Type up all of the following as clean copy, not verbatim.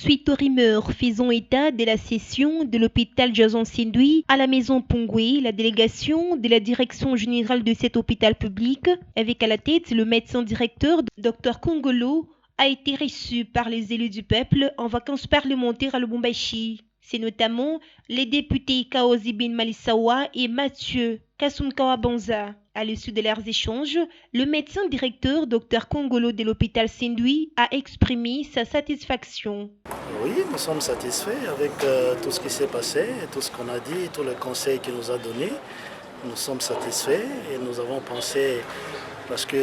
Suite aux rumeurs faisant état de la cession de l'hôpital Jason Sindui à la maison Pongwe, la délégation de la direction générale de cet hôpital public, avec à la tête le médecin directeur Dr Kongolo, a été reçue par les élus du peuple en vacances parlementaires à Lubumbashi. C'est notamment les députés Kaozi Bin Malisawa et Mathieu Kasumkawa-Banza. À l'issue de leurs échanges, le médecin directeur Dr Kongolo de l'hôpital Sindui a exprimé sa satisfaction. Oui, nous sommes satisfaits avec tout ce qui s'est passé, tout ce qu'on a dit, tous les conseils qu'il nous a donnés. Nous sommes satisfaits et nous avons pensé, parce que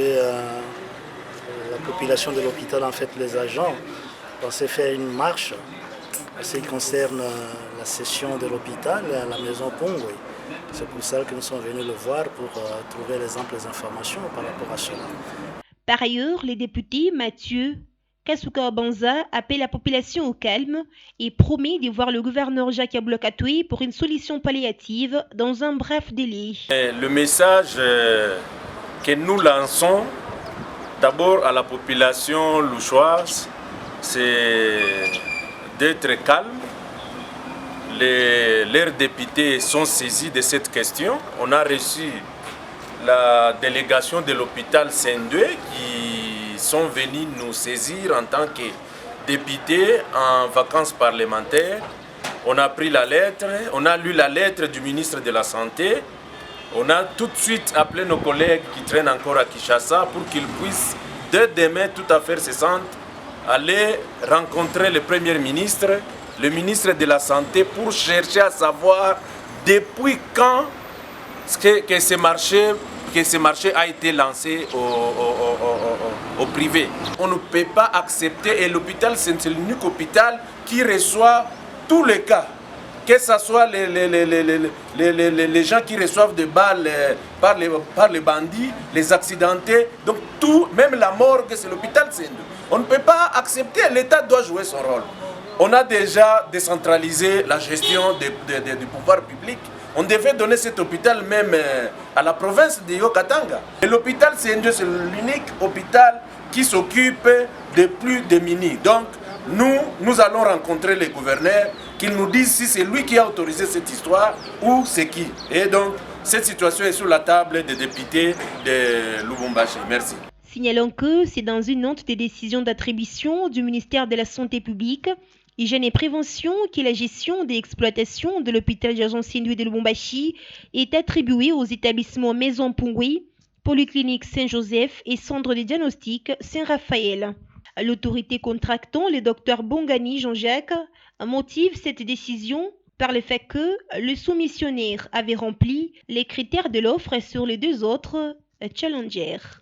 la population de l'hôpital, en fait les agents, pensaient faire une marche en ce qui concerne la cession de l'hôpital à la maison Pongwe. C'est pour ça que nous sommes venus le voir pour trouver les amples informations par rapport à cela. Par ailleurs, les députés Mathieu Kasumkawa-Banza appelle la population au calme et promet de voir le gouverneur Jacques Blokatoué pour une solution palliative dans un bref délai. Le message que nous lançons d'abord à la population louchoise, c'est d'être calme. Leurs députés sont saisis de cette question. On a reçu la délégation de l'hôpital Sindui qui sont venus nous saisir en tant que députés en vacances parlementaires. On a pris la lettre, on a lu la lettre du ministre de la Santé. On a tout de suite appelé nos collègues qui traînent encore à Kinshasa pour qu'ils puissent, dès demain, tout à fait cessante, aller rencontrer le Premier ministre, le ministre de la Santé, pour chercher à savoir depuis quand que ce marché a été lancé au privé. On ne peut pas accepter, et l'hôpital, c'est l'unique hôpital qui reçoit tous les cas, que ce soit les gens qui reçoivent des balles par les bandits, les accidentés, donc tout, même la morgue, c'est l'hôpital Sindui. On ne peut pas accepter, l'État doit jouer son rôle. On a déjà décentralisé la gestion du pouvoir public. On devait donner cet hôpital même à la province de Haut-Katanga. Et l'hôpital Sindui, c'est l'unique hôpital qui s'occupe des plus démunis. Donc, nous allons rencontrer les gouverneurs, qu'ils nous disent si c'est lui qui a autorisé cette histoire ou c'est qui. Et donc, cette situation est sur la table des députés de Lubumbashi. Merci. Signalons que c'est dans une note de décision d'attribution du ministère de la Santé publique, Hygiène et Prévention que la gestion des exploitations de l'hôpital Jason Sindui de Lubumbashi est attribuée aux établissements Maison Pongwe, Polyclinique Saint-Joseph et Centre de diagnostic Saint-Raphaël. L'autorité contractant, le docteur Bongani Jean-Jacques, motive cette décision par le fait que le soumissionnaire avait rempli les critères de l'offre sur les deux autres challengers.